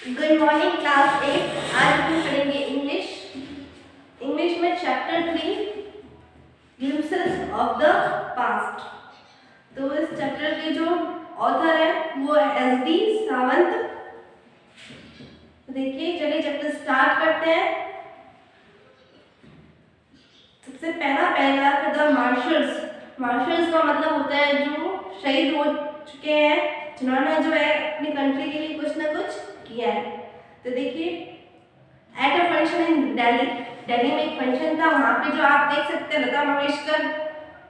Good morning class 8। आज हम पढ़ेंगे इंग्लिश में chapter 3 glimpses of the past. तो इस चैप्टर के जो ऑथर है वो एस.डी. सावंत। देखिए चलिए चैप्टर स्टार्ट करते हैं। सबसे पहला पैराग्राफ द मार्शल्स का मतलब होता है जो शहीद हो चुके हैं, जिन्होंने जो है अपनी कंट्री के लिए कुछ ना कुछ किया है। तो देखिए at a function in Delhi में एक फंक्शन था। वहाँ पे जो आप देख सकते हैं लता मंगेशकर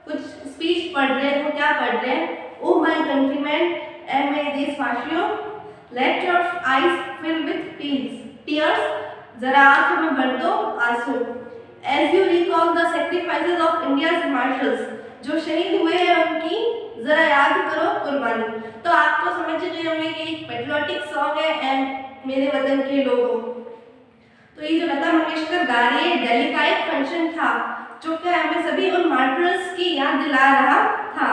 कुछ स्पीच पढ़ रहे हैं। वो क्या पढ़ रहे हैं? ओ माय कंट्रीमैन एंड मेरे देशवासियों, let your eyes fill with tears, जरा आंखों में भर दो आंसू। As you recall the sacrifices of India's marshals, जो शहीद हुए हैं उनकी जरा याद करो कुर्बानी। तो आपको समझ गए होंगे कि एक पेट्रियोटिक सॉन्ग है एंड मेरे वतन के लोगों। तो ये जो लता मंगेशकर गा रही है, दिल्ली का एक फंक्शन था जो कि हमें सभी उन मार्टर्स की याद दिला रहा था।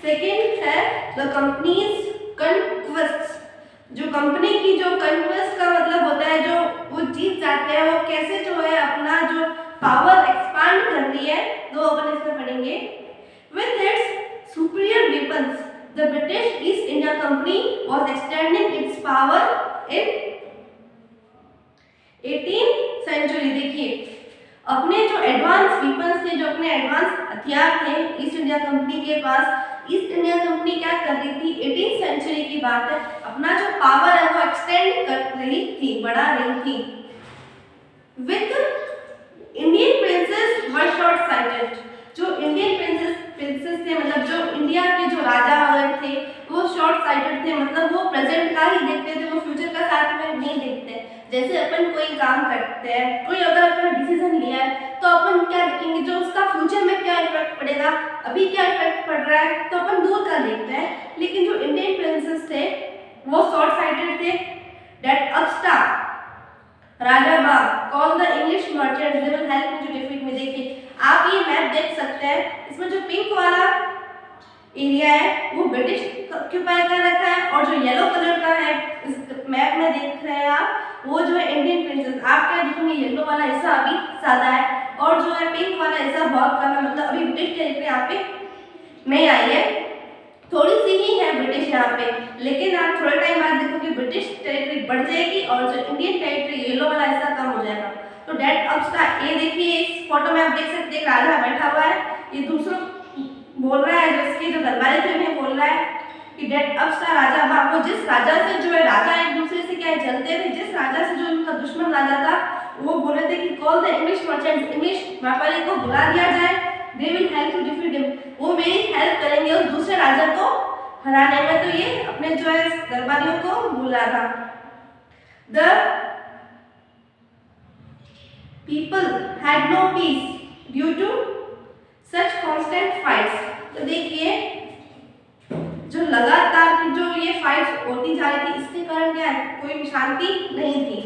सेकंड है द कंपनीज कन्क्वेस्ट। जो कंपनी की जो कन्क्वेस्ट का मतलब होता है जो वो जीत जाते हैं, वो कैसे जो है अपना जो पावर एक्सपांड कर रही है, तो अपन इसमें पढ़ेंगे। With its superior weapons, the British East India Company was extending its power in 18th century। देखिए अपने जो एडवांस वेपन्स थे, जो अपने एडवांस हथियार थे ईस्ट इंडिया कंपनी के पास, ईस्ट इंडिया कंपनी क्या कर रही थी? 18th सेंचुरी की बात है, अपना जो पावर है वो एक्सटेंड कर रही थी, बढ़ा रही थी। With Indian princess were short sighted. जो इंडियन प्रिंसेस थे, मतलब जो इंडिया के जो राजा वगैरह थे, वो शॉर्ट साइटेड थे, मतलब वो प्रेजेंट का ही देखते थे, वो फ्यूचर का साथ में नहीं देखते। जैसे अपन कोई काम करते हैं, कोई अगर अपना डिसीजन लिया है तो अपन क्या देखेंगे, जो उसका फ्यूचर में क्या इफेक्ट पड़ेगा, अभी क्या इफेक्ट पड़ रहा है, तो अपन दूर का देखते हैं। लेकिन जो इंडियन प्रिंसेस थे वो शॉर्ट साइटेड थे। दैट अपस्टार्ट राजा बाग call the English merchants, they will help me to defeat me. देखिए आप ये मैप देख सकते हैं, इसमें जो पिंक वाला एरिया है वो ब्रिटिश ऑक्यूपाई कर रखा है, और जो येलो कलर का है इस मैप में देख रहे हैं आप, वो जो है इंडियन प्रिंसेस। आप क्या देखेंगे, येलो वाला हिस्सा अभी सादा है, और जो है पिंक वाला हिस्सा बहुत कम है, मतलब अभी ब्रिटिश टेरिटरी यहाँ पे नहीं आई है, थोड़ी सी ही है ब्रिटिश यहाँ पे। लेकिन आप थोड़े टाइम बाद देखोगे ब्रिटिश टेरिटरी बढ़ जाएगी और जो इंडियन टेरिटरी येलो वाला हिस्सा कम हो जाएगा। तो डेट अपस्टार्ट, ये देखिए इस फोटो में आप देख सकते हैं राजा बैठा हुआ है, ये दूसरों बोल रहा है, जो इसके जो दरबारी थे उन्हें बोल रहा है कि डेट अपस्टार्ट राजा बाग। वो जिस राजा से जो है राजा एक दूसरे से क्या चलते थे, जिस राजा से जो उनका दुश्मन राजा था, वो बोले थे कि call the English merchants, English व्यापारी को बुला दिया जाए, they will help to defeat him, वो मेरी हेल्प करेंगे उस दूसरे राजा को हराने में। तो ये अपने जो है दरबारियों को बुला था। The people had no peace due to such constant fights. तो देखिए जो लगातार की जो ये फाइट्स होती जा रही थी, इसके कारण क्या है, कोई शांति नहीं थी।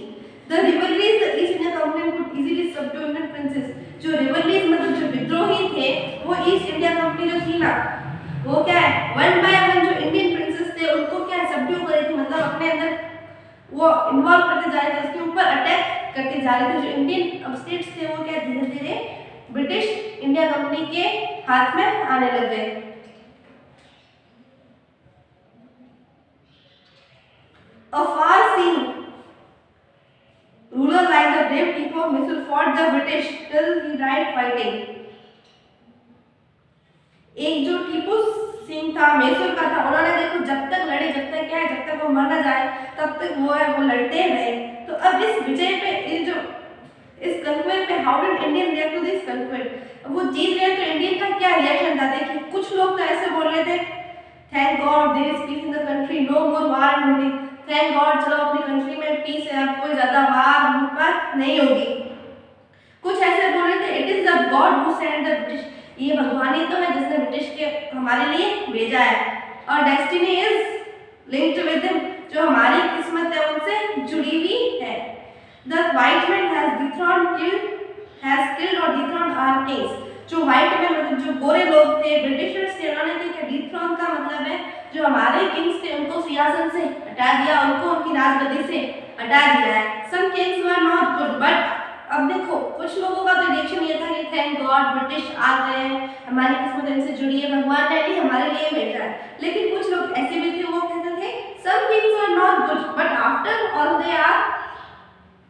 The rivalries the East India Company could easily subdue Indian princes. जो रिवलरीज मतलब जो विद्रोही थे, वो ईस्ट इंडिया कंपनी जो थी ना, वो क्या है वन बाय वन जो इंडियन प्रिंसेस थे उनको क्या सबड्यू कर रही थी, मतलब अपने अंदर वो इन्वॉल्व करते जा रहे थे, उसके ऊपर अटैक करते जा रहे थे। जो इंडियन स्टेट्स थे वो क्या धीरे धीरे ब्रिटिश इंडिया कंपनी के हाथ में आने लग गए। A far-seeing ruler like the brave people of Mysore fought the British till he died fighting। एक जो टीपू सिंह था, मैसूर का था, उन्होंने देखो जब तक लड़े, जब तक क्या है, जब तक वो मर न जाए तब तक वो है वो लड़ते रहे। तो अब इस विजय पे, इस कंक्वेस्ट पे how did Indian react to this conquest, वो जीत गए तो इंडियन का क्या रिएक्शन था? देखिए कुछ लोग तो ऐसे बोल रहे थे, thank God there is peace in the country, no more war and looting. Thank God चलो अपनी कंट्री में पीस है, अब कोई ज्यादा वार लूटपाट नहीं होगी। कुछ ऐसे बोल रहे थे it is the God who sent the British, ये भगवान ही तो है जिसने ब्रिटिश के हमारे लिए भेजा है, और destiny is linked with him, जो हमारी किस्मत है उनसे जुड़ी हुई है। The white man has killed और डिथ्रोन्ड आवर किंग्स। जो व्हाइट मैन मतलब जो गोरे लोग थे, ब्रिटिशर्स थे, उन्होंने क्या डिथ्रोन का मतलब है जो जो हमारे किंग्स थे उनको सिंहासन से हटा दिया, उनको उनकी राजगद्दी से हटा दिया है। Some kings were not good, but अब देखो कुछ लोगों का तो रिएक्शन ये था कि थैंक गॉड ब्रिटिश आ गए हैं, हमारी किस्मत इनसे जुड़ी है, भगवान ने भी हमारे लिए भेजा है। लेकिन कुछ लोग ऐसे भी थे, वो कहते थे some kings were not good but after all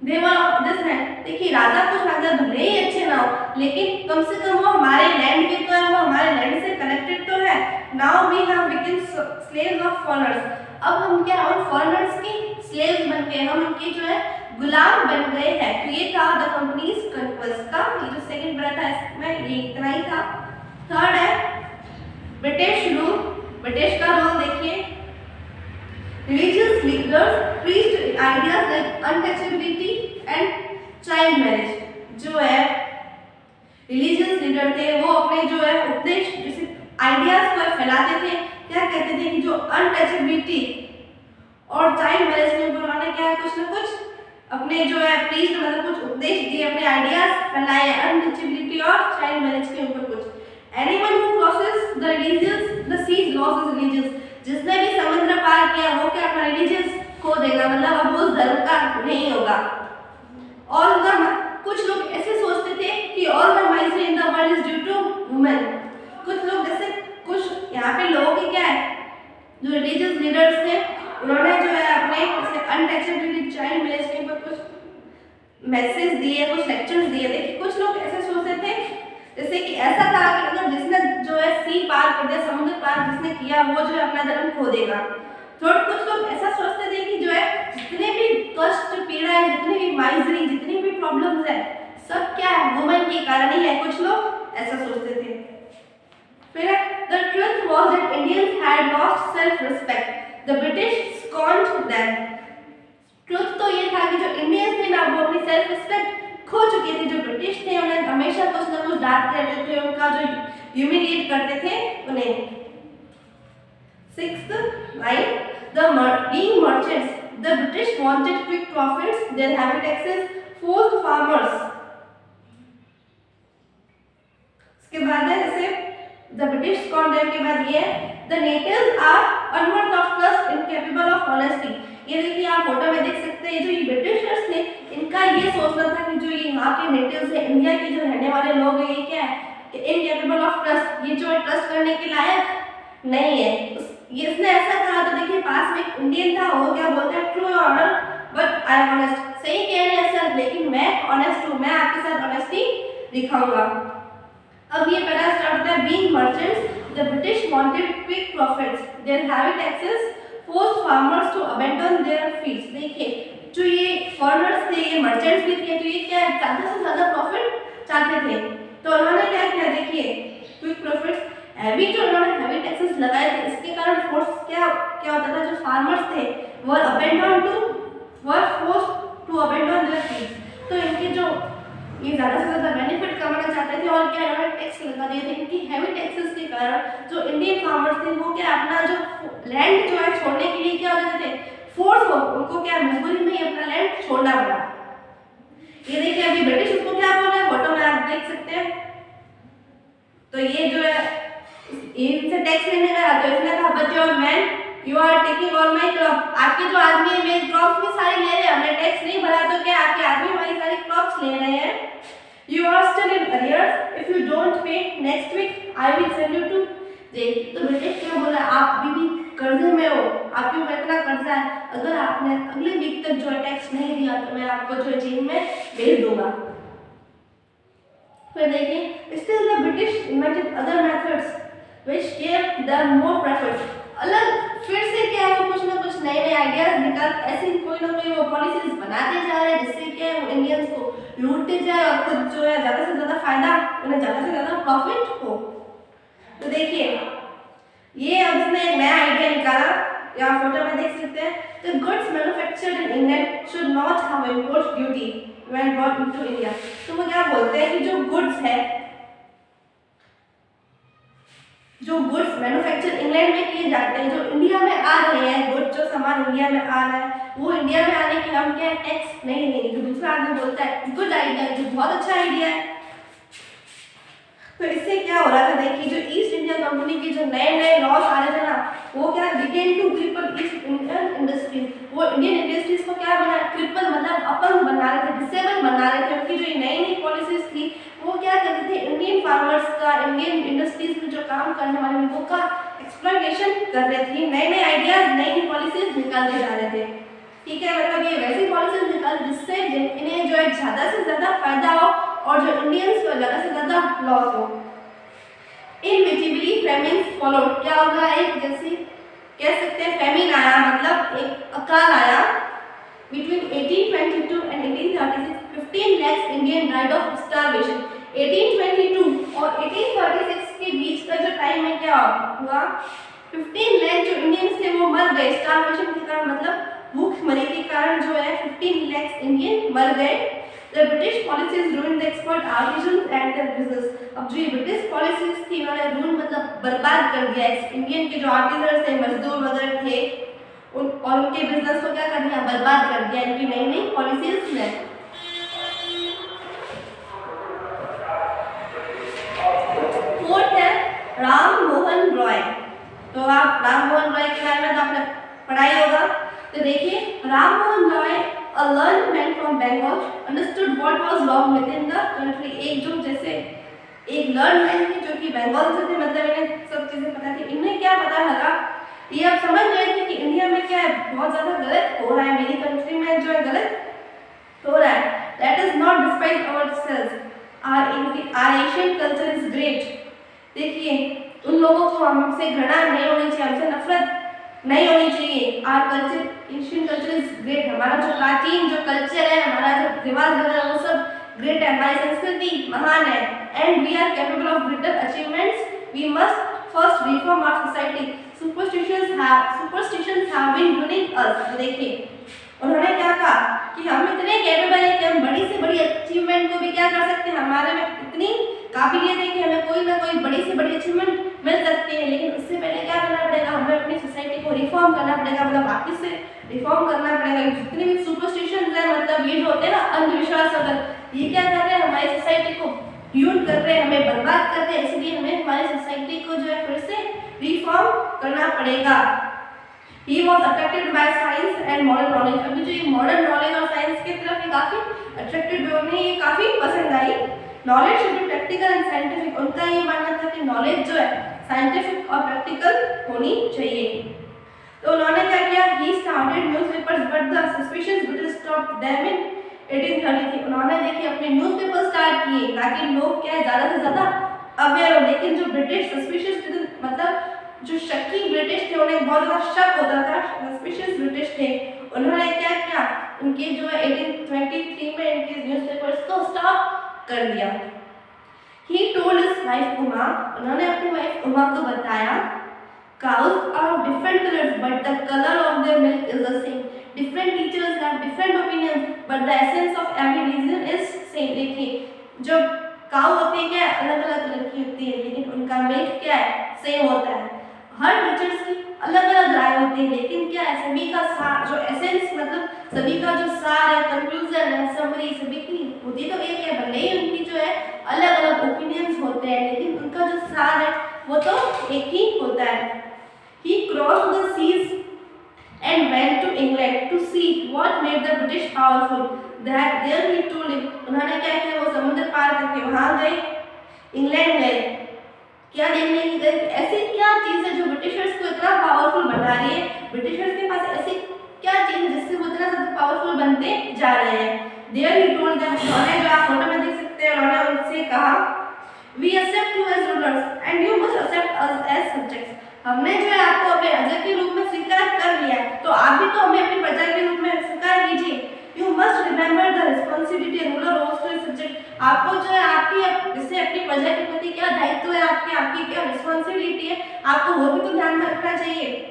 they were of this land. देखिए राजा कुछ राजा भले ही अच्छे ना हो, लेकिन कम से कम वो हमारे लैंड के तो है, वो हमारे लैंड से कनेक्टेड तो है। Now we have become slaves of foreigners. अब हम क्या उन फॉरेनर्स की स्लेव्स बन गए, हम उनके जो है गुलाम बन गए हैं। तो ये था द कंपनीज कन्क्वेस्ट का, ये जो सेकंड पढ़ा था इसमें ये इतना ही था। थर्ड है ब्रिटिश रूल। ब्रिटिश का रोल देखिए, religious leaders preached ideas like untouchability and child marriage। जो है रिलीजियस लीडर थे वो अपने जो है उपदेश जैसे आइडियाज को फैलाते थे। क्या कहते थे कि जो अनटचेबिलिटी और चाइल्ड मैरिज में उन्होंने क्या कुछ ना कुछ अपने जो है प्रीच मतलब कुछ उपदेश दिए, अपने आइडियाज फैलाए अनटचेबिलिटी और चाइल्ड मैरिज के ऊपर कुछ। Anyone who crosses the religious the seas loses his religious. जिसने भी समुद्र पार किया वो क्या अपना रिलीजियस खो देगा, मतलब अब उस धर्म का नहीं होगा। और कुछ लोग ऐसे सोचते थे कि all the misery in the world is due to women. कुछ लोग जैसे कुछ यहाँ पे लोगों की क्या है जो रिलीजियस लीडर्स थे उन्होंने जो है अपने अनटचेबिलिटी चाइल्ड मैरिज के ऊपर कुछ मैसेज दिए, कुछ लेक्चर्स दिए। देखिए कुछ लोग ऐसे सोचते थे जैसे कि ऐसा था कि मतलब जिसने जो है सी पार कर दिया, समुद्र पार जिसने किया वो जो है अपना धर्म खो देगा। थोड़ा कुछ लोग ऐसा सोचते थे कि जो है जितने भी कष्ट पीड़ा है, जितने भी माइजरी, जितनी भी प्रॉब्लम्स है सब क्या है वुमेन के कारण ही है। कुछ लोग ऐसा सोचते थे। फिर the truth was that Indians had lost self respect, the British scorned them. Truth तो ये था कि जो इंडियंस थे ना वो अपनी सेल्फ रिस्पेक्ट खो चुके थे। जो ब्रिटिश थे उन्हें हमेशा कुछ ना कुछ डांटते रहते थे, उनका जो ह्यूमिलिएट करते थे उन्हें। Sixth line, the being merchants, the British wanted quick profits, their heavy taxes forced farmers। इसके बाद है जैसे the British concept के बाद ये the natives are unworthy of trust, incapable of honesty। ये देखिए आप फोटो में देख सकते हैं जो ये ब्रिटिशर्स थे इनका ये सोचना था कि जो ये यहाँ के नेटिव्स है, इंडिया के जो रहने वाले लोग हैं, ये क्या है कि इनकेपेबल ऑफ ट्रस्ट, ये जो ट्रस्ट करने के लायक नहीं है। ये इसने ऐसा कहा था। देखिए पास में एक इंडियन था, वो क्या बोलता है true honour but I am honest. सही कह रहे हैं सर लेकिन मैं ऑनेस्ट हूँ, मैं आपके साथ ऑनेस्टी दिखाऊंगा। अब ये पहला स्टार्ट होता है being merchants, the British wanted quick profits, their heavy taxes forced farmers to abandon their fields. देखिए जो ये फॉरेनर्स थे, ये मर्चेंट्स भी थे, तो ये क्या ज़्यादा से ज़्यादा प्रॉफिट चाहते थे। तो उन्होंने क्या किया, देखिए क्विक प्रॉफिट्स, हैवी जो उन्होंने हैवी टैक्सेस लगाए थे, इसके कारण फोर्स क्या होता था, जो फार्मर्स थे वो abandon to abandon their fields. तो इनके जो ये ज़्यादा से ज़्यादा बेनिफिट कमाना चाहते थे और क्या इन्होंने टैक्स लगा दिए थे। इनकी हैवी टैक्सेस के कारण जो इंडियन फार्मर्स थे वो क्या अपना जो लैंड जो है छोड़ने के लिए क्या हो जाते थे, फोर्स हो, उनको क्या मजबूरी में ही अपना लैंड छोड़ना पड़ा। ये देखिए अभी ब्रिटिश उसको क्या बोल रहा है, फोटो में आप देख सकते हैं। तो ये जो है इनसे टैक्स लेने गया तो इसने कहा but your man you are taking all my crop. आपके जो आदमी है मेरे क्रॉप्स भी सारे ले रहे हैं, हमने टैक्स नहीं भरा तो क्या आपके आदमी हमारी सारी क्रॉप्स ले रहे हैं। You are still in arrears, if you don't pay next week I will send you to jail. तो ब्रिटिश क्या बोला, आप भी कर्जे में हो, आपके ऊपर इतना कर्जा है, अगर आपने अगले वीक तक जो है टैक्स नहीं दिया तो मैं आपको जो है जेल में भेज दूंगा। फिर देखिए still the British invented other methods which gave them more profits। अलग फिर से क्या वो कुछ ना कुछ नए नए आइडियाज निकाल ऐसी कोई ना कोई वो पॉलिसीज बनाते जा रहे हैं जिससे क्या वो इंडियंस को लूटते जाए और खुद जो है ज़्यादा से ज़्यादा फायदा, उन्हें ज़्यादा से ज़्यादा प्रॉफिट हो। तो देखिए ये अब इसने एक नया आइडिया निकाला, यहाँ फोटो में देख सकते हैं। The goods manufactured in England should not have import duty when brought into India। तो वो क्या बोलते हैं कि जो गुड्स है, जो गुड्स मैन्युफैक्चर इंग्लैंड में किए जाते हैं, जो इंडिया में आ रहे हैं, गुड्स जो सामान इंडिया में आ रहा है वो इंडिया में आने के हम क्या टैक्स नहीं लेंगे। जो दूसरा आदमी बोलता है गुड आइडिया, जो बहुत अच्छा आइडिया है। तो इससे क्या हो रहा था, देखिए जो ईस्ट इंडिया कंपनी के जो नए नए लॉज आ रहे थे ना वो क्या वो इंडियन इंडस्ट्रीज को क्या बना, क्रिपल मतलब अपंग बना रहे थे, डिसेबल बना रहे थे। उनकी जो नई नई पॉलिसीज थी वो क्या करते थे, इंडियन फार्मर्स का, इंडियन इंडस्ट्रीज में जो काम करने वाले लोगों का एक्सप्लॉयटेशन कर रहे थे। नए नए आइडियाज, नई नई पॉलिसीज निकालते जा रहे थे। ठीक है, मतलब ये वैसी पॉलिसीज निकाल जिससे इन्हें जो है ज़्यादा से ज़्यादा फायदा हो और जो इंडियंस को ज़्यादा से ज़्यादा लॉस हो। इनविजिबली फेमिन्स फॉलोड, क्या होगा, एक जैसे कह सकते हैं फेमिन आया, मतलब एक अकाल आया। Between 1822 and 1836, 15 lakhs Indian died of starvation. 1822 और 1836 के बीच का जो टाइम है क्या हुआ, 15 लाख जो इंडियंस थे वो मर गए स्टारवेशन के कारण, मतलब भूखमरी के कारण जो है 15 लाख इंडियन मर गए। The British policies ruined the expert artisans and their business. अब जो ये ब्रिटिश पॉलिसीज थी उन्होंने रूइन मतलब बर्बाद कर दिया इंडियन के जो आर्टिजन थे, मजदूर वगैरह थे, और उनके बिजनेस को क्या कर दिया, बर्बाद कर दिया इनकी नई नई पॉलिसीज ने। फोर्थ है राम मोहन रॉय। तो आप राम मोहन रॉय के बारे में तो आपने पढ़ाई होगा। तो देखिए, Ram Mohan Roy a learned man from Bengal understood what was wrong within the country। एक जो जैसे एक learned man थे जो कि बंगाल से थे, मतलब इन्हें सब चीजें पता थी। इन्हें क्या पता लगा, ये अब समझ गए थे कि इंडिया में क्या है, बहुत ज्यादा गलत हो रहा है, मेरी कंट्री में जो है गलत हो रहा है। That is not despite ourselves, our Asian culture is great। देखिए, उन लोगों को हमसे घृणा नहीं होनी चाहिए, हमसे नफरत नहीं होनी चाहिए। Our culture, Asian culture is great. हमारा जो प्राचीन जो कल्चर है, हमारा जो रिवाज वगैरह वो सब ग्रेट है, हमारी संस्कृति महान है। And we are capable of greater achievements, we must first reform our society. Superstitions have been ruling us. तो देखिए, उन्होंने क्या कहा कि हम इतने कैपेबल हैं कि हम बड़ी से बड़ी अचीवमेंट को भी क्या कर सकते हैं, हमारे में इतनी काबिलियत है कि हमें कोई ना कोई बड़ी से बड़ी अचीवमेंट मिल सकती है। लेकिन उससे पहले क्या करना पड़ेगा, हमें अपनी सोसाइटी को रिफॉर्म करना पड़ेगा, मतलब वापस से रिफॉर्म करना पड़ेगा। जितने भी सुपरस्टिशंस हैं, मतलब ये जो होते हैं ना अंधविश्वास, अगर ये क्या कर रहे हैं, हमारी सोसाइटी को यूज कर रहे हैं, हमें बर्बाद कर रहे हैं। इसलिए हमें हमारी सोसाइटी को जो है फिर से रिफॉर्म करना पड़ेगा। He was attracted by science and modern knowledge। अभी जो ये मॉडर्न नॉलेज और साइंस की तरफ ये काफी अट्रैक्टेड हुए, उन्हें ये काफी पसंद आई। Knowledge should be practical and scientific. उनका ये मानना था कि नॉलेज जो है साइंटिफिक और प्रैक्टिकल होनी चाहिए। तो उन्होंने क्या किया, he started newspapers but the suspicious British stopped them in 1833। उन्होंने देखिए अपने न्यूज़पेपर स्टार्ट किए ताकि लोग क्या है ज़्यादा से ज़्यादा अवेयर हो। लेकिन जो ब्रिटिश सस्पिशियस मतलब जो शक्की ब्रिटिश थे, उन्हें बहुत ज़्यादा शक होता था, सस्पिशियस ब्रिटिश थे। उन्होंने क्या किया, इनके जो है 1823 में इनके न्यूज़पेपर्स को स्टॉप कर दिया। He told his wife Uma, उन्होंने अपनी वाइफ उमा को बताया, cows are of different colors but the color of their milk is the same। Different teachers have different opinions but the essence of every religion is same। देखिए, जो काऊ होती है क्या अलग अलग कलर की होती है, लेकिन उनका मिल्क क्या है, सेम होता है। हर टीचर्स की अलग अलग राय होती है, लेकिन क्या है, सभी का सार जो एसेंस मतलब सभी का जो सार है, कंक्लूजन है, समरी सभी की होती तो एक है, भले ही उनकी जो है अलग अलग ओपिनियंस होते हैं, लेकिन उनका जो सार है वो तो एक ही होता है। He crossed the seas and went to England to see what made the British powerful। That there he told him, उन्होंने क्या किया, वो समुद्र पार करके वहाँ गए, इंग्लैंड गए, क्या देखने की गए, ऐसी क्या चीज़ है जो ब्रिटिशर्स को इतना पावरफुल बना रही है, ब्रिटिशर्स के पास ऐसी क्या चीज़ है जिससे वो इतना ज़्यादा पावरफुल बनते जा रहे हैं। There he told them, उन्होंने जो आप फोटो में देख सकते हैं, उन्होंने उनसे कहा, We accept you as rulers and you must accept us as subjects। हमने जो है आपको अपने राजा के रूप में स्वीकार कर लिया, तो आप भी तो हमें अपनी प्रजा के रूप में स्वीकार कीजिए। You must remember the responsibility a ruler owes to his subject। आपको जो है आपकी जैसे अपनी प्रजा के प्रति क्या दायित्व है, आपकी क्या रिस्पॉन्सिबिलिटी है, आपको वो भी तो ध्यान में रखना चाहिए।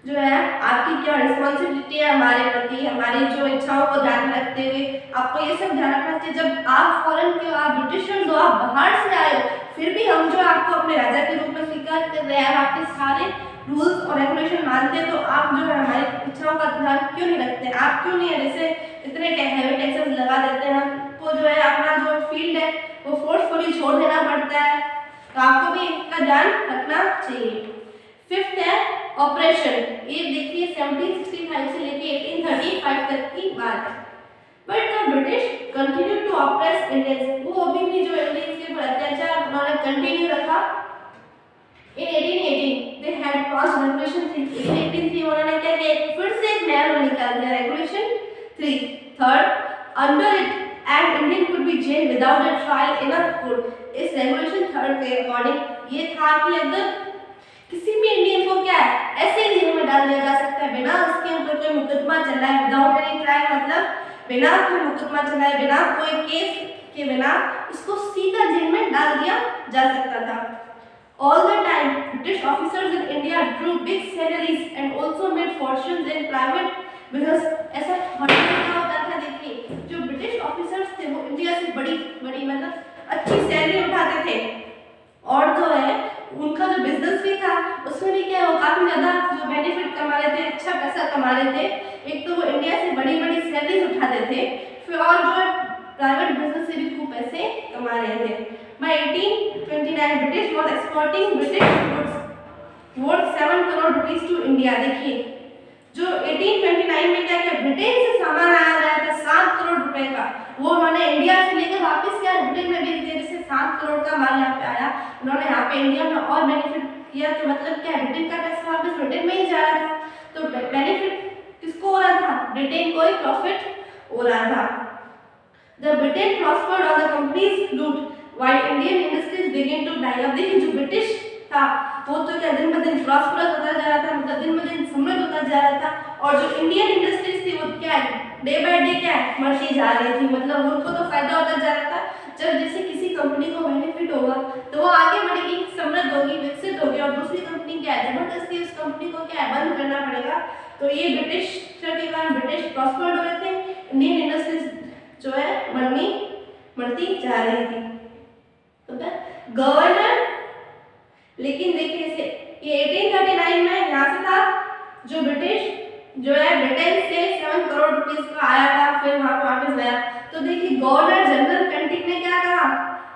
जो है आपकी क्या रिस्पॉन्सिबिलिटी है हमारे प्रति, हमारी जो इच्छाओं को ध्यान में रखते हुए आपको ये सब ध्यान रखना चाहिए। जब आप फॉरेन के हो, आप ब्रिटिशर्स हो, आप बाहर से आए हो, फिर भी हम जो आपको अपने राजा के रूप में स्वीकार कर रहे हैं, आपके सारे रूल्स और रेगुलेशन मानते हैं, तो आप जो है हमारी इच्छाओं का ध्यान क्यों नहीं रखते? आप क्यों नहीं है जैसे इतने हैवी टैक्सेस लगा देते हैं, हमको जो है अपना जो फील्ड है वो फोर्सफुली छोड़ देना पड़ता है, तो आपको भी इसका ध्यान रखना चाहिए। फिफ्थ है ऑपरेशन, ये देखिए 1765 से लेके 1835 तक की बात है। But the British continue to oppress Indians, वो अभी भी जो इंडियंस के ऊपर अत्याचार उन्होंने कंटिन्यू रखा। इन 1818 दे हैड पास रेगुलेशन 1883, उन्होंने क्या किया, फिर से एक नया रूल निकाल दिया, regulation 3। Third, under it and Indian could be jail without a trial in a court. इस रेगुलेशन थर्ड के अकॉर्डिंग ये था कि अगर किसी भी इंडियन को क्या है ऐसे ही जेल में डाल दिया जा सकता है बिना उसके ऊपर कोई मुकदमा चल रहा है, विदाउट एनी ट्रायल, मतलब बिना कोई मुकदमा चलाए, बिना कोई केस के बिना उसको सीधा जेल में डाल दिया जा सकता था। All the time, British officers in India drew big salaries and also made fortunes in private business. ऐसा क्या होता था, देखिए जो ब्रिटिश ऑफिसर्स थे वो इंडिया से बड़ी बड़ी मतलब अच्छी सैलरी उठाते थे, और जो है उनका जो बिजनेस भी था उसमें भी क्या वो काफी ज्यादा जो बेनिफिट कमा रहे थे, अच्छा पैसा कमा रहे थे। एक तो वो इंडिया से बड़ी बड़ी सैलरीज उठाते थे, फिर और जो है प्राइवेट बिजनेस से भी खूब पैसे कमा रहे थे। By 1829 British was exporting British goods worth 7 crore rupees to India. देखिए जो 1829 में क्या किया, ब्रिटेन से सामान आया गया था 7 करोड़ रुपए का, वो उन्होंने इंडिया से लेकर वापस क्या ब्रिटेन में बेच दिया, जिससे 7 करोड़ का माल यहाँ पे आया, उन्होंने यहाँ पे इंडिया में और बेनिफिट किया। तो मतलब क्या ब्रिटेन का पैसा वापस ब्रिटेन में ही जा रहा था, तो बेनिफिट किसको हो रहा था, ब्रिटेन को ही प्रॉफिट हो रहा था। The Britain prospered on the company's loot while Indian industries began to die। अब देखिए जो ब्रिटिश था वो तो क्या दिन ब दिन प्रॉस्परस होता जा रहा था, मतलब दिन ब दिन समृद्ध होता जा रहा था, और जो इंडियन इंडस्ट्रीज थी वो क्या डे बाय डे क्या मरती जा रही थी, मतलब उनको तो फायदा होता जा रहा था। जब जैसे किसी कंपनी को बेनिफिट होगा तो वो आगे बढ़ेगी, समृद्ध होगी, विकसित होगी, और दूसरी कंपनी क्या है जबरदस्ती उस कंपनी को क्या बंद करना पड़ेगा। तो ये ब्रिटिश के कारण ब्रिटिश प्रॉस्पर्ड हो रहे थे, इंडियन इंडस्ट्रीज जो है मरती जा रही थी। गवर्नर, लेकिन देखिए इसे ये 1839 में यहाँ से था जो ब्रिटिश जो है ब्रिटेन से 7 करोड़ रुपीस का आया था, फिर वहां पे वापस गया। तो देखिए गवर्नर जनरल पेंटिक ने क्या कहा,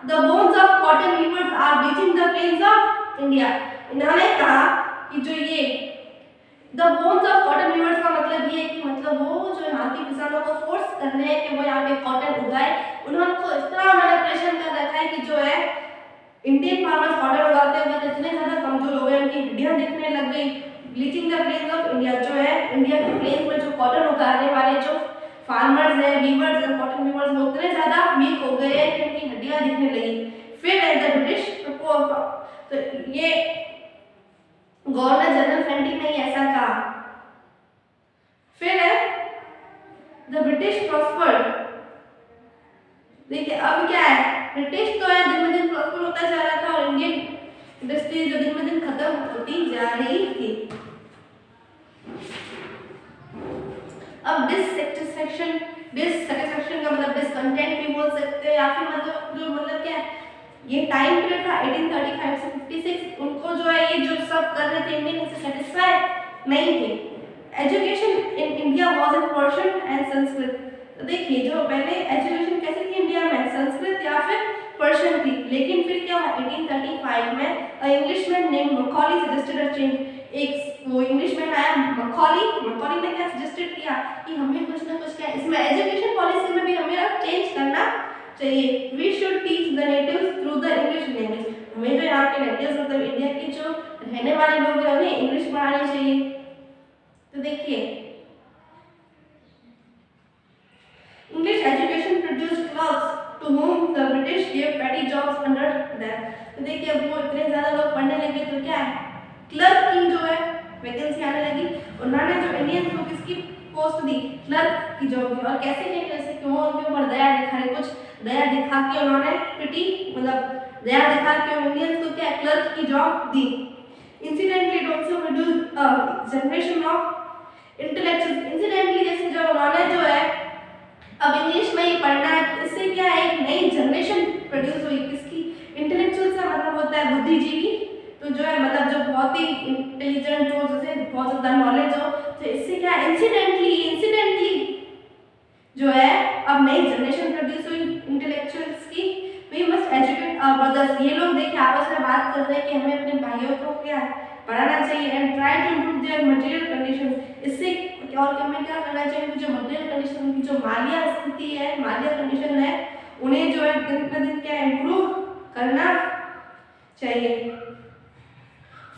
the bones of cotton weavers are bleaching the plains of India. इन्होंने कहा कि जो ये the bones of cotton weavers का मतलब ये है कि मतलब वो जो यहाँ के किसानों को फोर्स कर रहे हैं कि वो यहाँ पे कॉटन उगाए, उन्होंने प्रेशर कर रखा है कि जो है इंडियन फार्मर्स कॉटन उगाते हुए इतने ज्यादा कमजोर हो गए, उनकी हड्डियां दिखने लग गई। Bleaching the plains of India, जो है इंडिया के प्लेन्स में जो कॉटन उगाने वाले जो फार्मर्स हैं, वीवर्स हैं, कॉटन वीवर्स, वो इतने ज्यादा वीक हो गए कि उनकी हड्डियां दिखने लगी। फिर एज द ब्रिटिश तो ये गवर्नर जनरल पेंटिक ने ऐसा कहा। फिर है द ब्रिटिश प्रॉस्पर्ड। देखिए अब क्या है, ब्रिटिश तो है दिन ब दिन प्रॉस्पर होता जा रहा था और इंडियन इंडस्ट्री जो दिन ब दिन खत्म होती जा रही थी। अब डिससैटिस्फैक्शन का मतलब डिसकंटेंट भी बोल सकते हैं, या फिर मतलब जो मतलब क्या है, ये टाइम पीरियड था 1835 से 56, उनको जो है ये जो सब कर रहे थे इंडियन से सेटिस्फाई नहीं थे। Education in India was in Persian and Sanskrit. तो देखिए जो पहले एजुकेशन कैसे थी इंडिया में, संस्कृत या फिर पर्शियन थी, लेकिन फिर क्या हुआ 1835 में a Englishman named Macaulay suggested a change. एक वो इंग्लिशमैन आया मैकॉली ने क्या सजेस्टेड किया कि हमें कुछ ना कुछ क्या इसमें एजुकेशन पॉलिसी में भी हमें चेंज करना चाहिए। We should teach the natives through the English language. हमें जो यहाँ के नेटिव्स मतलब इंडिया के जो रहने वाले लोग हैं उन्हें इंग्लिश पढ़ानी चाहिए। तो देखिए English education produced clerks to whom the British gave petty jobs under them। तो देखिए अब वो इतने ज्यादा लोग पढ़ने लगे तो क्या है क्लर्क की जो है वैकेंसी आने लगी। उन्होंने जो इंडियंस को किसकी पोस्ट दी, क्लर्क की जॉब दी। और कैसे नहीं, जैसे कि वो उनके ऊपर दया दिखा रहे, कुछ दया दिखा के उन्होंने पिटी मतलब दया दिखा के इंडियंस को क्या क्लर्क की job the. Incidentally it also produced generation of intellectuals. Incidentally जैसे जो उन्होंने जो है अब इंग्लिश में ही पढ़ना है, इससे क्या है एक नई जनरेशन प्रोड्यूस हुई किसकी, इंटेलेक्चुअल का मतलब होता है बुद्धिजीवी। तो जो है मतलब जो बहुत ही इंटेलिजेंट हो, जैसे बहुत ज़्यादा नॉलेज हो, तो इससे क्या इंसिडेंटली जो है अब नई जनरेशन प्रोड्यूस हुई इंटेलेक्चुअल्स की। We must educate our brothers. ये लोग देखिए आपस में बात कर रहे हैं कि हमें अपने भाइयों को क्या पढ़ाना चाहिए and try to improve their material conditions. इससे और हमें क्या करना चाहिए, उनकी जो मटेरियल कंडीशन, उनकी जो मालिया स्थिति है, मालिया कंडीशन है, उन्हें जो है दिन पर दिन क्या इम्प्रूव करना चाहिए।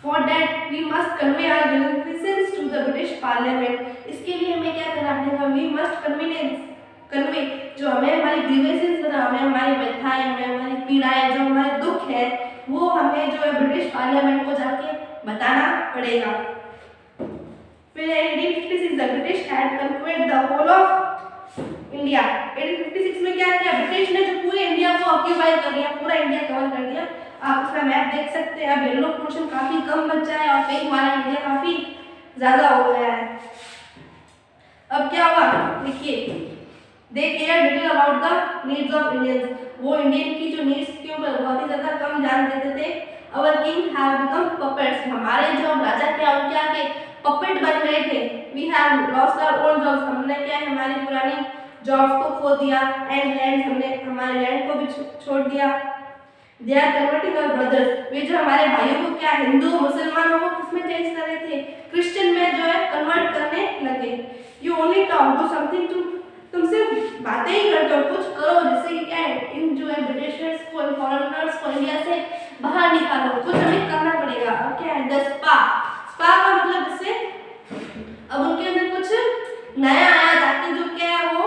For that we must convey our grievances to the British Parliament। इसके लिए हमें क्या करना पड़ेगा, we must convey जो हमें हमारी grievances, हमें हमारी व्यथाएं, हमें हमारी पीड़ाएं, जो हमारे दुख है, वो हमें जो है ब्रिटिश पार्लियामेंट को जाके बताना पड़ेगा। फिर 1856 the British had conquered the whole of India। 1856 में क्या किया, ब्रिटिश ने जो पूरे इंडिया को ऑक्यूपाई कर लिया, पूरा इंडिया कवर कर दिया। आप उसका मैप देख सकते हैं, अब येलो पोर्शन काफी कम बचा है और कई हमारा इंडिया काफी ज्यादा हो गया है। अब क्या हुआ, देखिए they care little about the needs of Indians. वो इंडियन की जो नीड्स के ऊपर बहुत ही ज्यादा कम ध्यान देते थे। अवर किंग हैव बिकम पपेट्स। हमारे जो राजा क्या उनके आगे पपेट बन गए थे। We have lost our old jobs. हमने क्या है हमारी पुरानी जॉब्स को खो दिया एंड लैंड, हमने हमारे लैंड को भी छोड़ दिया। They are converting our brothers। वे जो हमारे भाइयों को क्या हिंदू मुसलमानों को किसमें चेंज कर रहे थे, क्रिश्चियन में जो है कन्वर्ट करने लगे। You only talk, do something। तुम सिर्फ बातें ही करते हो, कुछ करो जिससे कि क्या है इन जो है ब्रिटिशर्स को, फॉरेनर्स को इंडिया से बाहर निकालो, कुछ हमें करना पड़ेगा। अब क्या है द स्पा का मतलब इससे अब उनके अंदर कुछ नया आया ताकि जो क्या है वो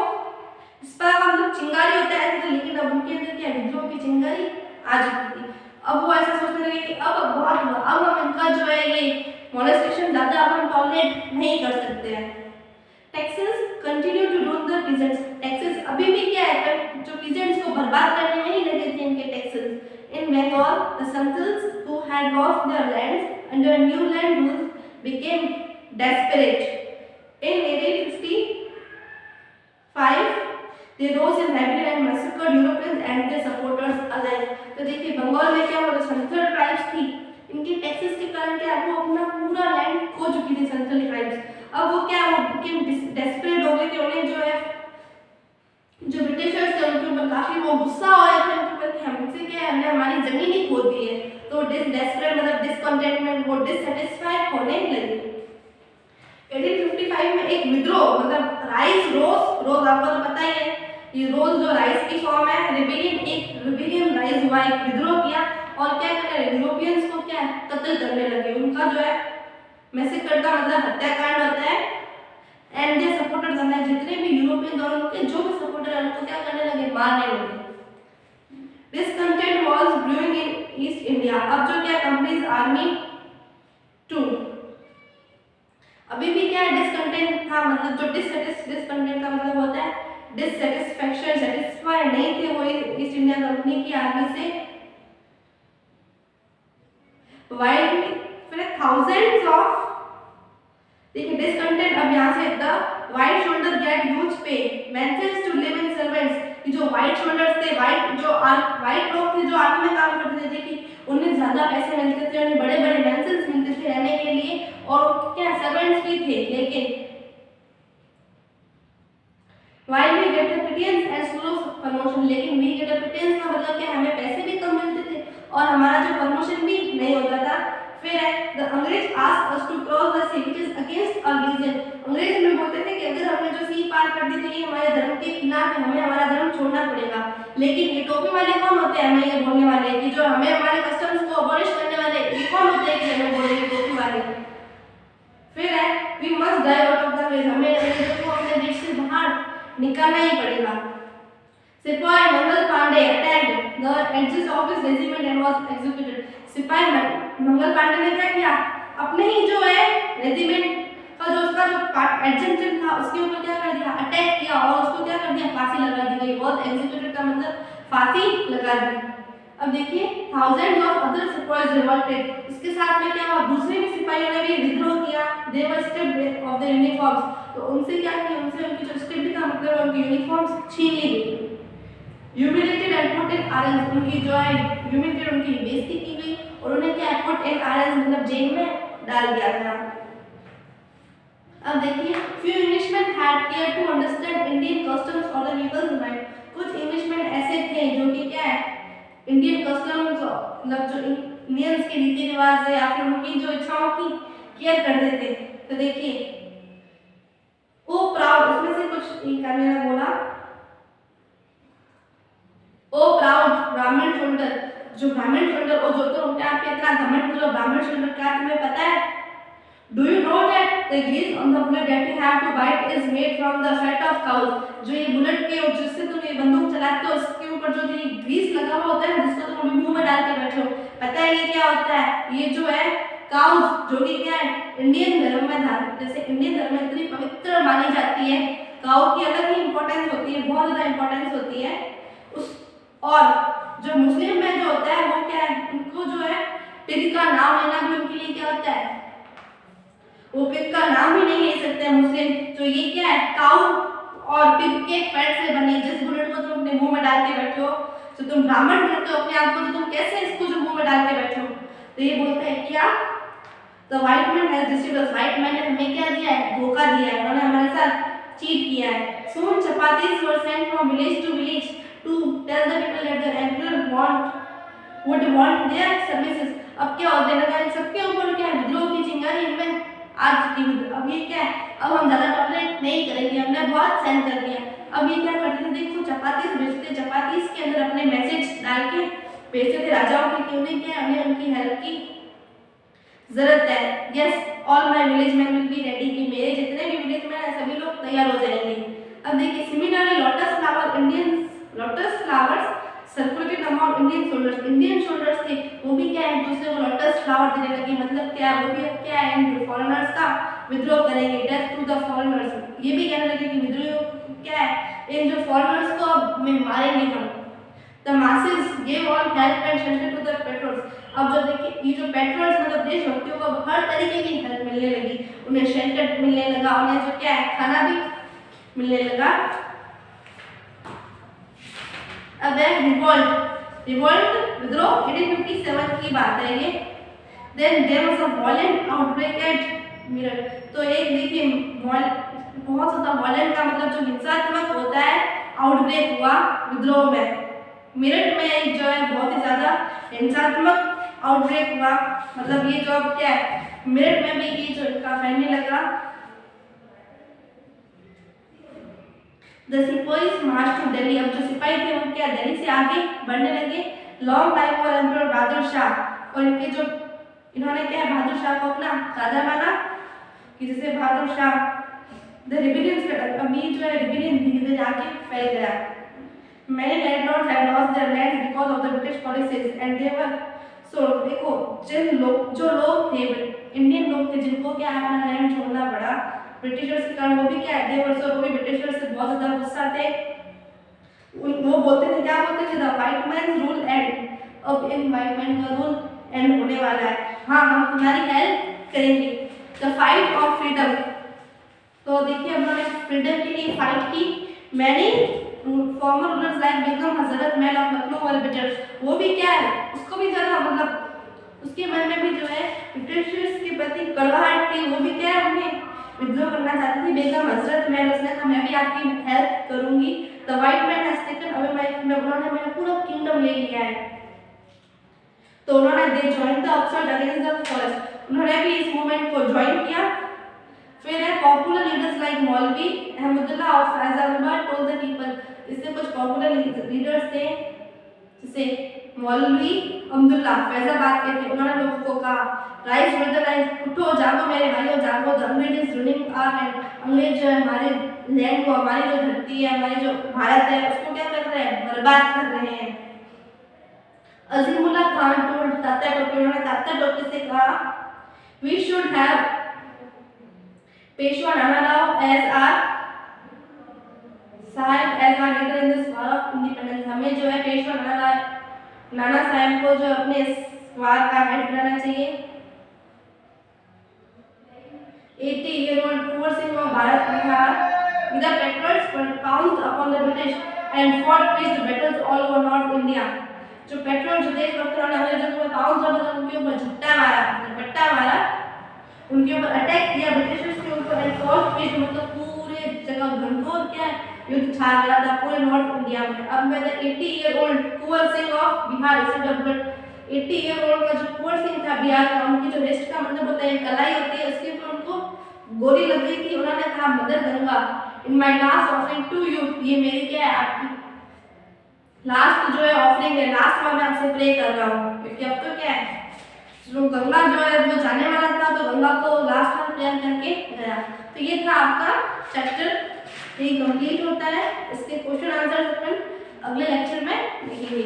स्पा का मतलब चिंगारी होता है तो, लेकिन अब उनके अंदर क्या विद्रोह की चिंगारी आ चुकी थी। अब वो ऐसा सोचने लगे कि अब बहुत हुआ, अब हम इनका जो है ये मोलेस्टेशन ज्यादा अब हम टॉलरेट नहीं कर सकते हैं। Taxes continue to rule the peasants. Taxes अभी भी क्या है जो पीजेंट्स को बर्बाद करने में ही लगे थे इनके taxes. In Bengal the Santhals who had lost their lands under new land rules became desperate. In 1855 They rose in rebellion and massacred Europeans and their supporters alike। तो देखिए बंगाल में क्या हुआ, संथल ट्राइब्स थी, इनके टैक्सेस के कारण क्या वो अपना पूरा लैंड खो चुकी थी संथल ट्राइब्स। अब वो क्या वो डेस्परेट हो गए थे, उन्हें जो है जो ब्रिटिशर्स थे उनके ऊपर काफी वो गुस्सा हो रहे थे उनके ऊपर कि हमसे क्या है, हमने हमारी जमीन ही खो दी है। तो डेस्परेट मतलब डिसकंटेंटमेंट, वो डिससैटिस्फाइड होने लगे। 1855 में एक विद्रोह मतलब राइस रोज आपको तो पता ही है, ये रोज जो राइस की फॉर्म है, रिबेलियन राइज हुआ, एक विद्रोह किया और क्या कर रहे यूरोपियंस को क्या कत्ल करने लगे। उनका जो है मैसेकर का मतलब हत्याकांड होता है एंड दे सपोर्टर्स हैं, जितने भी यूरोपियन और उनके जो भी सपोर्टर हैं उनको क्या करने लगे, मारने लगे। Discontent was brewing in east India. अब जो क्या कंपनीज आर्मी 2 अभी भी क्या डिसकंटेंट था, मतलब जो डिसकंटेंट का मतलब होता है डिससैटिस्फैक्शन, सेटिस्फाई नहीं थे वो ईस्ट इंडिया कंपनी की आर्मी से। वाइल फिर थाउजेंड्स ऑफ देखिए डिसकंटेंट। अब यहाँ से the white soldier get huge pay, mansions to live in servants. जो वाइट शोल्डर्स थे, वाइट लोग थे जो आर्मी में काम करते थे, देखिए उन्हें ज्यादा पैसे मिलते थे, उन्हें बड़े बड़े मेंशंस मिलते थे रहने के लिए और क्या सर्वेंट्स भी थे। लेकिन While we get the pittance and slow promotion, लेकिन we get the pittance का मतलब क्या हमें पैसे भी कम मिलते थे और हमारा जो प्रमोशन भी नहीं होता था। फिर है the अंग्रेज asked us to cross the sea which is against our religion। अंग्रेज हमें बोलते थे कि अगर हमने जो सी पार कर दी तो ये हमारे धर्म के खिलाफ है, हमें हमारा धर्म छोड़ना पड़ेगा। लेकिन ये टोपी वाले कौन होते हैं हमें ये बोलने वाले कि जो हमें हमारे कस्टम्स को अबॉलिश करने वाले, ये कौन होते हैं कि हमें बोलेंगे टोपी वाले। फिर है we must die out of the way, हमें अंग्रेजों को अपने देश से बाहर निकालना ही पड़ेगा। सिपाही Mangal Pandey attacked the adjutant of his regiment and was executed. सिपाही मंगल पांडे ने क्या किया, अपने ही जो है रेजिमेंट का जो उसका जो एडजस्ट था उसके ऊपर क्या कर दिया, अटैक किया और उसको क्या कर दिया, फांसी लगा दी गई। वाज एक्जीक्यूटेड का मतलब फांसी लगा दी। अब देखिए थाउजेंड्स ऑफ अदर सिपाहीज रिवोल्टेड। इसके साथ में क्या हुआ, दूसरे भी सिपाहियों ने भी विद्रोह किया। दे वर स्ट्रिप्ड ऑफ देयर यूनिफॉर्म्स। तो उनसे क्या किया, उनसे उनकी जो स्ट्रिप्ड का मतलब उनकी यूनिफॉर्म्स छीन ली गई। Humiliated and put in irons, उनकी जो है ह्यूमिलेटेड उनकी बेइज्जती की गई और उन्हें क्या पुट इन आयरन्स मतलब जेल में डाल दिया गया। अब देखिए few Englishmen had cared to understand Indian customs or the people's mind। कुछ इंग्लिशमैन ऐसे थे जो कि क्या है इंडियन कस्टम्स, मतलब जो इंडियंस के रीति रिवाज है या फिर उनकी जो इच्छाओं की केयर करते थे। तो देखिए ओ प्राउड, उसमें से कुछ मैंने बोला ओ प्राउड ब्राह्मण शोल्डर, जो ब्राह्मण शोल्डर वो जो तो अपने आप पे इतना घमंड करो, ब्राह्मण शोल्डर क्या तुम्हें पता है? Do you know that the grease on the bullet that you have to bite is made from the fat of cows? जो ये बुलेट के जिससे तुम ये बंदूक चलाते हो उसके ऊपर जो ये ग्रीस लगा हुआ होता है जिसको तुम अभी मुंह में डाल के बैठे हो, पता है ये क्या होता है? ये जो है काउज, जो कि क्या है इंडियन धर्म में धार्मिक, जैसे इंडियन धर्म में इतनी पवित्र मानी जाती है, काउ की अलग ही इंपॉर्टेंस होती है, बहुत ज्यादा इंपॉर्टेंस होती है उस। और जो मुस्लिम में जो होता है वो क्या है, उनको जो है पिग का नाम लेना भी उनके लिए क्या होता है, वो पिग का नाम भी नहीं ले सकते मुस्लिम। तो ये क्या है काउ और पिग के फैट से बने, जिस बुलेट को तुम अपने मुंह में डाल के बैठे हो, तो तुम ब्राह्मण कहते हो अपने आप को, तो तुम कैसे इसको जो मुंह में डाल के बैठे हो? तो ये बोलते हैं क्या, the white man has deceived us, white man ने हमें क्या दिया है, धोखा दिया है, उन्होंने हमारे साथ चीट किया है। Soon chapatis were sent from village to village to tell the people that the emperor would want their services। अब क्या होने लगा इन सबके ऊपर क्या है, विद्रोह की चिंगारी इनमें आज की। अब ये क्या है, अब हम ज्यादा टॉलरेट नहीं करेंगे, हमने बहुत सहन कर लिया। अब ये क्या करते थे, देखो चपातीस भेजते, चपातीस के अंदर अपने मैसेज डाल के भेजते थे राजाओं के, कि उन्हें क्या, हमें उनकी हेल्प की जरूरत है। Yes all my village man will be ready, कि मेरे जितने भी विलेज मैन है सभी लोग तैयार हो जाएंगे। अब देखिए similarly lotus flower, Indian lotus flowers circulated among Indian soldiers, Indian soldiers थे वो भी क्या है दूसरे को लोटस फ्लावर देने लगे, मतलब क्या वो भी अब क्या है इन फॉरेनर्स का विद्रोह करेंगे, डेथ टू द फॉरेनर्स। ये भी कहने लगे कि विद्रोह क्या है, इन जो फॉरेनर्स को अब मारेंगे हम। The masses give all help and shelter to the patrols. अब जो देखिए ये जो पेट्रोल्स मतलब देशभक्तियों को हर तरीके की हेल्प मिलने लगी, उन्हें शेल्टर मिलने लगा, उन्हें जो क्या है खाना भी मिलने लगा। अब है रिवोल्ट, रिवोल्ट विद्रोह 1857 की बात है ये। Then there was a violent outbreak at Meerut. तो एक देखिए बहुत ज्यादा वायलेंट का मतलब जो हिंसात्मक होता है आउटब्रेक हुआ विद्रोह में, मिरट में जो है बहुत ही ज्यादा हिंसात्मक आउटब्रेक हुआ, मतलब ये जो अब क्या है मिरट में भी ये जो इनका फैलने लगा। द सिपाहीज मार्च टू दिल्ली, अब जो सिपाही थे वो क्या दिल्ली से आगे बढ़ने लगे। Long time for emperor Bahadur Shah, और इनके जो इन्होंने क्या बहादुर शाह को अपना राजा माना, कि जैसे बहादुर शाह द रिबेलियंस, अब ये जो है रिबेलियन धीरे धीरे आगे फैल गया। Many landlords had lost their lands because of the British policies and they were so देखो जो लोग थे इंडियन लोग थे जिनको क्या अपना लैंड छोड़ना पड़ा ब्रिटिशर्स के कारण, वो भी क्या है वो भी ब्रिटिशर्स से बहुत ज्यादा गुस्सा थे। वो बोलते थे क्या बोलते थे, the white man rule and, अब इन व्हाइट मैन का रूल एंड होने वाला है, हाँ हम तुम्हारी हेल्प करेंगे। द फाइट ऑफ फ्रीडम, तो देखिए उन्होंने फ्रीडम के लिए फाइट की। मैंने farmer rulers like Begum Hazrat Mahal of Lucknow और ब्रिटिश, वो भी क्या है उसको भी ज्यादा मतलब उसके मन में भी जो है ब्रिटिशर्स के प्रति कड़वाहट थी, वो भी क्या है उन्हें विद्रोह करना चाहती थी। बेगम हजरत महल उसने कहा मैं भी आपकी हेल्प करूंगी। The white man has taken away my kingdom, उन्होंने मेरा पूरा किंगडम ले लिया है। तो उन्होंने they join the upsurge against the forest, उन्होंने भी इस मूवमेंट को ज्वाइन किया। फिर है पॉपुलर लीडर्स लाइक मौलवी Ahmadullah of Faizabad told the people, इससे कुछ पॉपुलर लीडर्स थे जैसे मौलवी अब्दुल्ला फैजाबाद के थे, उन्होंने लोगों को कहा राइज ब्रदर राइज, उठो जागो मेरे भाइयों जागो, द अंग्रेज इज रूलिंग आवर लैंड, अंग्रेज जो है हमारे लैंड को, हमारी जो धरती है, हमारी जो भारत है उसको क्या कर रहे हैं, बर्बाद कर रहे हैं। अजीमुल्लाह खान टोल्ड तात्या टोपे, उन्होंने तात्या टोपे से कहा we should have Peshwa Nana Rao as our Sahib as our leader in this war of independence, हमें जो है पेशवा नाना साहब को जो अपने वार का हेड बनाना चाहिए। 80-year-old poor Singh of Bharat Bihar with the patriots pounced upon the British and fought pitched battles all over North India। जो पेट्रोल जो देशभक्त उन्होंने जो पाउंस जब उनके ऊपर झपट्टा मारा उनके ऊपर अटैक किया ब्रिटिशर्स के ऊपर एंड फॉर्ट पेज, मतलब पूरे जगह घंटों क्या युद्ध छा गया था पूरे नॉर्थ इंडिया में। अब मैं 80 year old Kunwar Singh of Bihar received 80 year old का जो कुंवर सिंह था बिहार का, उनकी जो रिस्ट का मतलब होता है कलाई होती है, उसके ऊपर उनको गोली लग गई थी। उन्होंने कहा mother Ganga in my last offering to you, ये मेरी क्या है आपकी लास्ट जो है ऑफरिंग है, लास्ट में मैं आपसे प्रे कर रहा हूँ, क्योंकि अब तो क्या है जो गंगा जो है वो जाने वाला था, तो गंगा को लास्ट में प्रेयर करके गया। तो ये था आपका चैप्टर, ये कंप्लीट होता है। इसके क्वेश्चन आंसर अपन अगले लेक्चर में देखेंगे।